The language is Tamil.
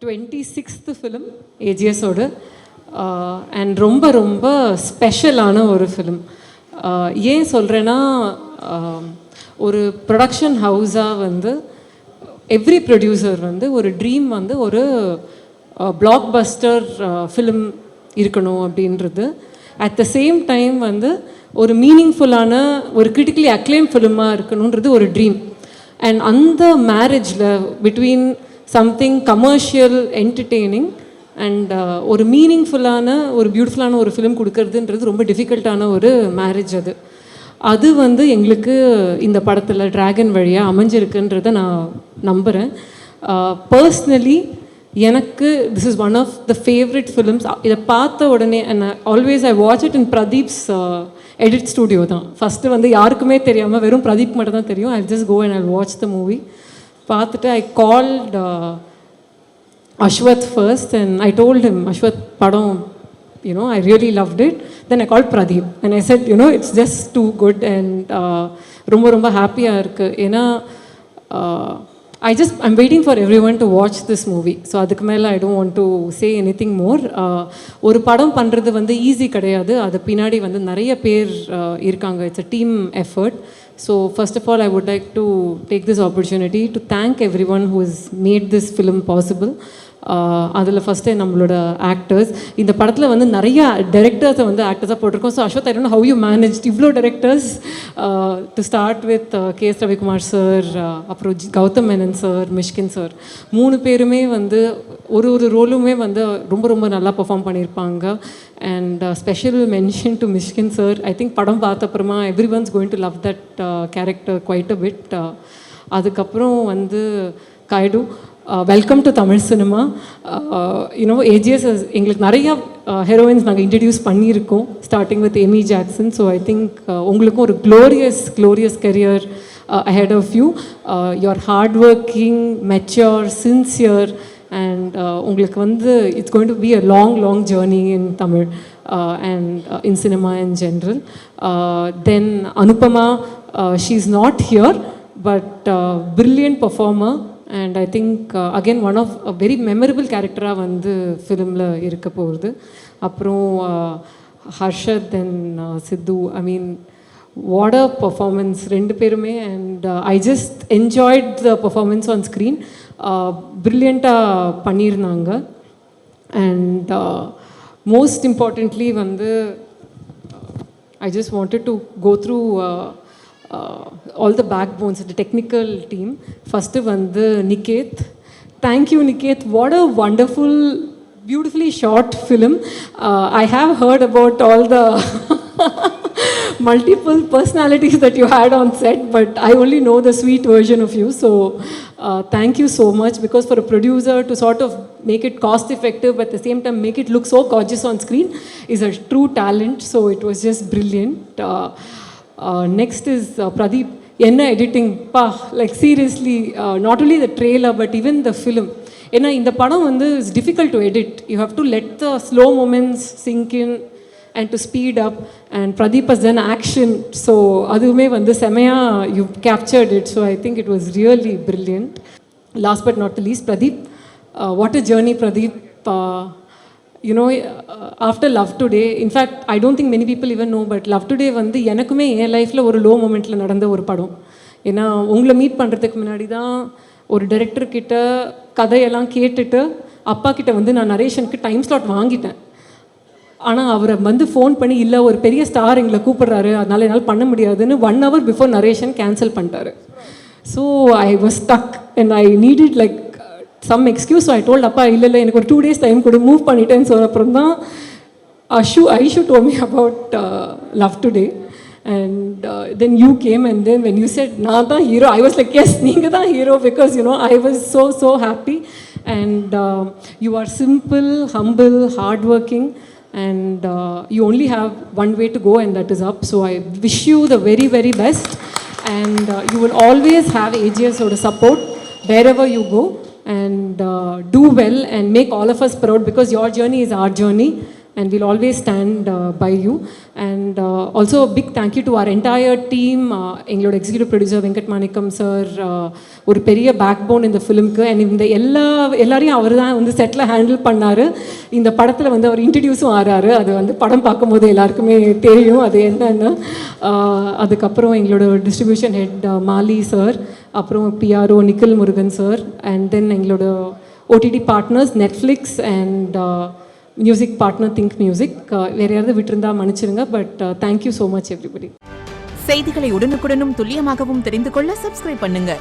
26th ஃபிலிம் ஏஜிஎஸோட அண்ட் ரொம்ப ரொம்ப ஸ்பெஷலான ஒரு ஃபிலிம். ஏன் சொல்கிறேன்னா, ஒரு ப்ரொடக்ஷன் ஹவுஸாக வந்து எவ்ரி ப்ரொடியூசர் வந்து ஒரு ட்ரீம் வந்து ஒரு பிளாக் பஸ்டர் ஃபிலிம் இருக்கணும் அப்படின்றது. அட் த சேம் டைம் வந்து ஒரு மீனிங்ஃபுல்லான ஒரு கிரிட்டிக்கலி அக்ளைம் ஃபிலிமாக இருக்கணுன்றது ஒரு ட்ரீம். அண்ட் அந்த மேரேஜில் between something commercial entertaining and ஒரு மீனிங்ஃபுல்லான ஒரு பியூட்டிஃபுல்லான ஒரு ஃபிலிம் கொடுக்கறதுன்றது ரொம்ப டிஃபிகல்ட்டான ஒரு மேரேஜ். அது வந்து எங்களுக்கு இந்த படத்தில் ட்ராகன் வழியாக அமைஞ்சிருக்குன்றதை நான் நம்புகிறேன். பர்ஸ்னலி எனக்கு this is one of the favourite films. இதை பார்த்த உடனே and always I watch it in Pradeep's edit studio தான். ஃபஸ்ட்டு வந்து யாருக்குமே தெரியாமல் வெறும் பிரதீப் மட்டும் தான் தெரியும். I just go and I watch the movie. பார்த்துட்டு I called Ashwath first and I told him, Ashwath, padam, you know, I really loved it. Then I called Pradeep and I said, you know, it's just too good and ரொம்ப ஹாப்பியாக இருக்குது. ஏன்னா I'm waiting for everyone to watch this movie. So அதுக்கு மேலே I don't want to say anything more. ஒரு படம் பண்ணுறது வந்து ஈஸி கிடையாது. அது பின்னாடி வந்து நிறைய பேர் இருக்காங்க. It's a team effort. So first of all, I would like to take this opportunity to thank everyone who has made this film possible. அதில் ஃபஸ்ட்டு நம்மளோட ஆக்டர்ஸ். இந்த படத்தில் வந்து நிறைய டைரக்டர்ஸை வந்து ஆக்டர்ஸாக போட்டிருக்கோம். So Ashwath, I don't know how you manage இவ்வளோ directors. To start with K S. Ravikumar sir, அப்புறம் கௌதம் மேனன் சார், மிஷ்கின் சார், 3 பேருமே வந்து ஒரு ரோலுமே வந்து ரொம்ப நல்லா பெர்ஃபார்ம் பண்ணியிருப்பாங்க. And special mention to Mysskin sir. I think படம் பார்த்த அப்புறமா everyone's going to love that character quite a bit. அதுக்கப்புறம் வந்து கைடு, welcome to Tamil cinema. You know AGS எங்களுக்கு நிறையா ஹீரோயின்ஸ் நாங்கள் இன்ட்ரடியூஸ் பண்ணியிருக்கோம், starting with Amy Jackson. So I think உங்களுக்கும் ஒரு glorious career ahead of you. You're hardworking, mature, sincere and உங்களுக்கு வந்து it's going to be a long journey in Tamil and in cinema in general. Then Anupama, she's not here but brilliant performer and I think again one of a very memorable character வந்து ஃபிலிமில் இருக்க போகுது. அப்புறம் Harshad and Sidhu, I mean what a performance, ரெண்டு பேருமே. and I just enjoyed the performance on screen. ப்ரில்லியண்ட்டாக பண்ணியிருந்தாங்க. and most importantly வந்து I just wanted to go through all the backbones of the technical team. First வந்து Niketh. Thank you Niket, what a wonderful, beautifully shot film. I have heard about all the multiple personalities that you had on set, but I only know the sweet version of you. So thank you so much, because for a producer to sort of make it cost effective but at the same time make it look so gorgeous on screen is a true talent. So it was just brilliant. Next is Pradeep. Enna editing pa, like seriously, not only the trailer but even the film. Enna இந்த படம் வந்து is difficult to edit. You have to let the slow moments sink in and to speed up, and Pradeep has done action, so adume vandu semaya you captured it. So I think it was really brilliant. Last but not the least, Pradeep, what a journey Pradeep. You know, after Love Today, in fact I don't think many people even know, but Love Today வந்து எனக்குமே என் லைஃப்பில் ஒரு லோ மொமெண்ட்டில் நடந்த ஒரு படம். ஏன்னா உங்களை மீட் பண்ணுறதுக்கு முன்னாடி தான் ஒரு டைரக்டர்கிட்ட கதையெல்லாம் கேட்டுட்டு அப்பா கிட்ட வந்து நான் நரேஷனுக்கு டைம் ஸ்லாட் வாங்கிட்டேன். ஆனால் அவரை வந்து ஃபோன் பண்ணி, இல்லை ஒரு பெரிய ஸ்டார் எங்களை கூப்பிட்றாரு, அதனால் என்னால் பண்ண முடியாதுன்னு 1 hour பிஃபோர் நரேஷன் கேன்சல் பண்ணிட்டாரு. So I was stuck and I needed like some excuse. So I told அப்பா இல்லை எனக்கு ஒரு 2 days டைம் கொடு, மூவ் பண்ணிட்டேன்னு சொல்ல அப்புறம் தான் Aishu told me about Love Today and then you came and then when you said நான் தான் hero, I was like yes, நீங்கள் தான் hero, because you know I was so happy and you are simple, humble, hardworking and you only have one way to go and that is up. So I wish you the very best and you will always have AGS or support wherever you go. And do well and make all of us proud, because your journey is our journey and we'll always stand by you. And also a big thank you to our entire team. எங்களோட எக்ஸிக்யூட்டிவ் ப்ரொடியூசர் வெங்கட் மாணிக்கம் சார் ஒரு பெரிய பேக் போன் இந்த ஃபிலிம்க்கு. அண்ட் இந்த எல்லாரையும் அவர் தான் வந்து செட்டில் ஹேண்டில் பண்ணார். இந்த படத்தில் வந்து அவர் இன்ட்ரடியூஸும் ஆறாரு. அது வந்து படம் பார்க்கும்போது எல்லாருக்குமே தெரியும் அது என்னன்னு. அதுக்கப்புறம் எங்களோட டிஸ்ட்ரிபியூஷன் ஹெட் மாலி சார், அப்புறம் PRO Nikhil Murugan sir, and then எங்களோட OTT partners Netflix and music partner Think Music. வேறு யாராவது விட்டுருந்தா மன்னிச்சிருங்க. But thank you so much everybody. செய்திகளை உடனுக்குடனும் துல்லியமாகவும் தெரிந்து கொள்ள சப்ஸ்கிரைப் பண்ணுங்க.